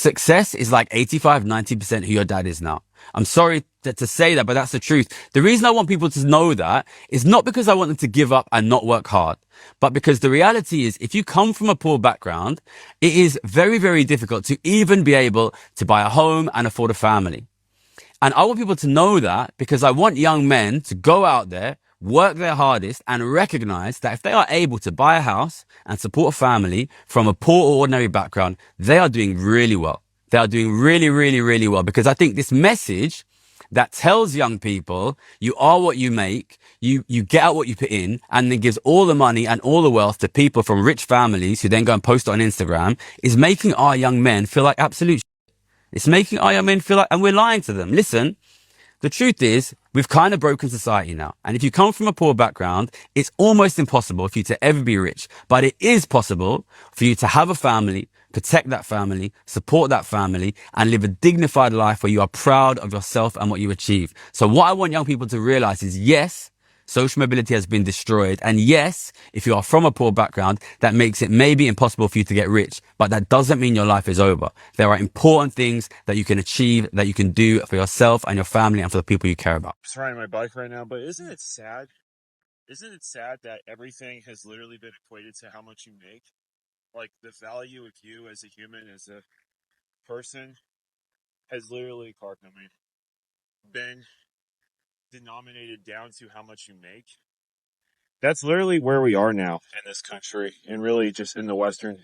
Success is like 85, 90% who your dad is now. I'm sorry to say that, but that's the truth. The reason I want people to know that is not because I want them to give up and not work hard, but because the reality is if you come from a poor background, it is very, very difficult to even be able to buy a home and afford a family. And I want people to know that because I want young men to go out there, work their hardest and recognize that if they are able to buy a house and support a family from a poor or ordinary background, they are doing really well. They are doing really, really, really well because I think this message that tells young people you are what you make, you get out what you put in, and then gives all the money and all the wealth to people from rich families who then go and post it on Instagram is making our young men feel like absolute. It's making our young men feel like, and we're lying to them. Listen, the truth is, we've kind of broken society now. And if you come from a poor background, it's almost impossible for you to ever be rich. But it is possible for you to have a family, protect that family, support that family, and live a dignified life where you are proud of yourself and what you achieve. So what I want young people to realize is, yes, social mobility has been destroyed. And yes, if you are from a poor background, that makes it maybe impossible for you to get rich, but that doesn't mean your life is over. There are important things that you can achieve, that you can do for yourself and your family and for the people you care about. I'm just riding my bike right now, but isn't it sad? Isn't it sad that everything has literally been equated to how much you make? Like the value of you as a human, as a person, has literally, been denominated down to how much you make. That's literally where we are now in this country and really just in the Western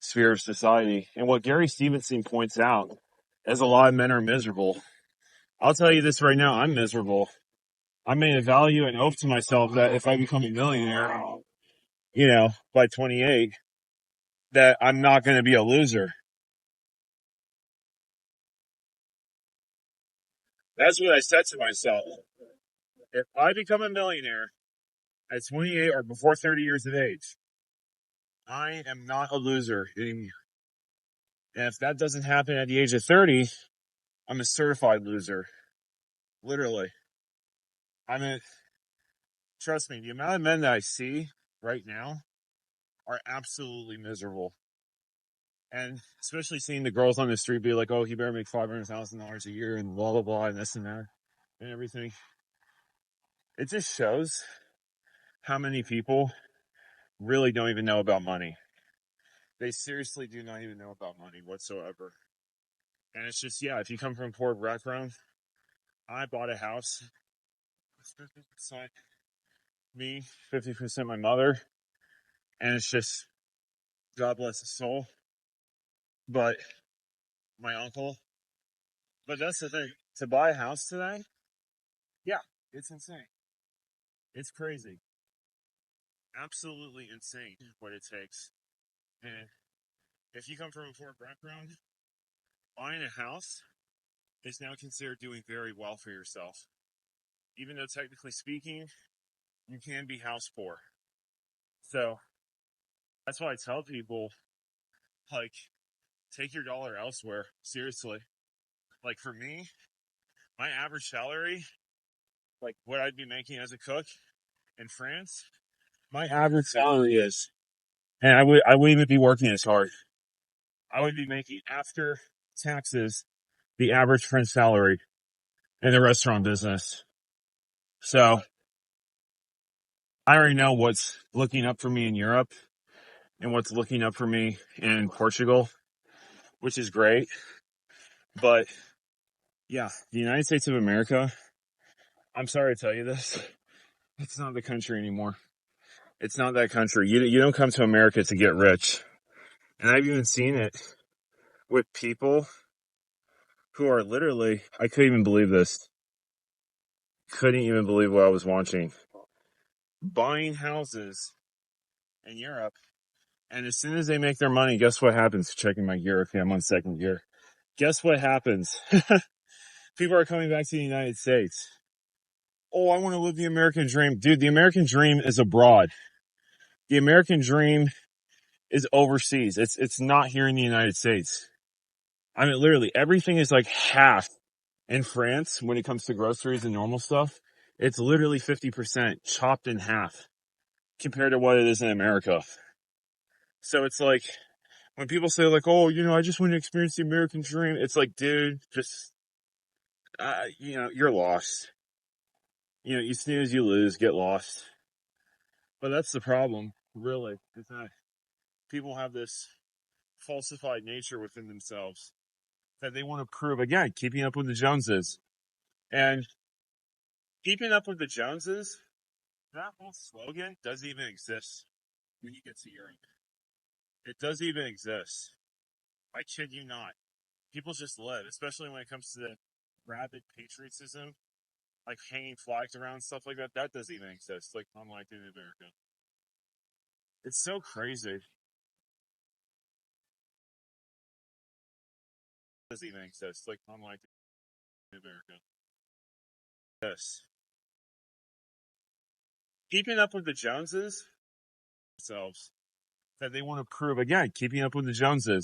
sphere of society. And what Gary Stevenson points out is a lot of men are miserable. I'll tell you this right now, I'm miserable. I made a value and oath to myself that if I become a millionaire, by 28, that I'm not going to be a loser. That's what I said to myself. If I become a millionaire at 28 or before 30 years of age, I am not a loser anymore. And if that doesn't happen at the age of 30, I'm a certified loser. Literally. Trust me, the amount of men that I see right now are absolutely miserable. And especially seeing the girls on the street be like, oh, he better make $500,000 a year and blah, blah, blah, and this and that and everything. It just shows how many people really don't even know about money. They seriously do not even know about money whatsoever. And it's just, if you come from a poor background, I bought a house. 50% me, 50% my mother. And it's just, God bless his soul. But my uncle. But that's the thing. To buy a house today, it's insane. It's crazy. Absolutely insane what it takes. And if you come from a poor background, buying a house is now considered doing very well for yourself. Even though technically speaking, you can be house poor. So that's why I tell people, like, take your dollar elsewhere. Seriously. Like for me, my average salary, like what I'd be making as a cook in France, my average salary is, and I wouldn't even be working as hard. I would be making after taxes the average French salary in the restaurant business. So I already know what's looking up for me in Europe and what's looking up for me in Portugal, which is great. But the United States of America, I'm sorry to tell you this, it's not the country anymore. It's not that country. You don't come to America to get rich. And I've even seen it with people who are literally, I couldn't even believe this. Couldn't even believe what I was watching. Buying houses in Europe. And as soon as they make their money, guess what happens? Checking my gear. Okay, I'm on second gear. Guess what happens? People are coming back to the United States. Oh, I want to live the American dream. Dude, the American dream is abroad. The American dream is overseas. It's not here in the United States. I mean, literally, everything is like half in France when it comes to groceries and normal stuff. It's literally 50% chopped in half compared to what it is in America. So it's like When people say like, oh, I just want to experience the American dream. It's like, dude, just, you're lost. You snooze, you lose, get lost. But that's the problem, really, is that people have this falsified nature within themselves that they want to prove. Again, keeping up with the Joneses. And keeping up with the Joneses, that whole slogan doesn't even exist when you get to hearing it. It doesn't even exist. I kid you not. People just live, especially when it comes to the rabid patriotism, like hanging flags around, stuff like that. That doesn't even exist, like unlike in America. It's so crazy. It doesn't even exist, like unlike in America. Yes. Keeping up with the Joneses themselves that they want to prove. Again, keeping up with the Joneses.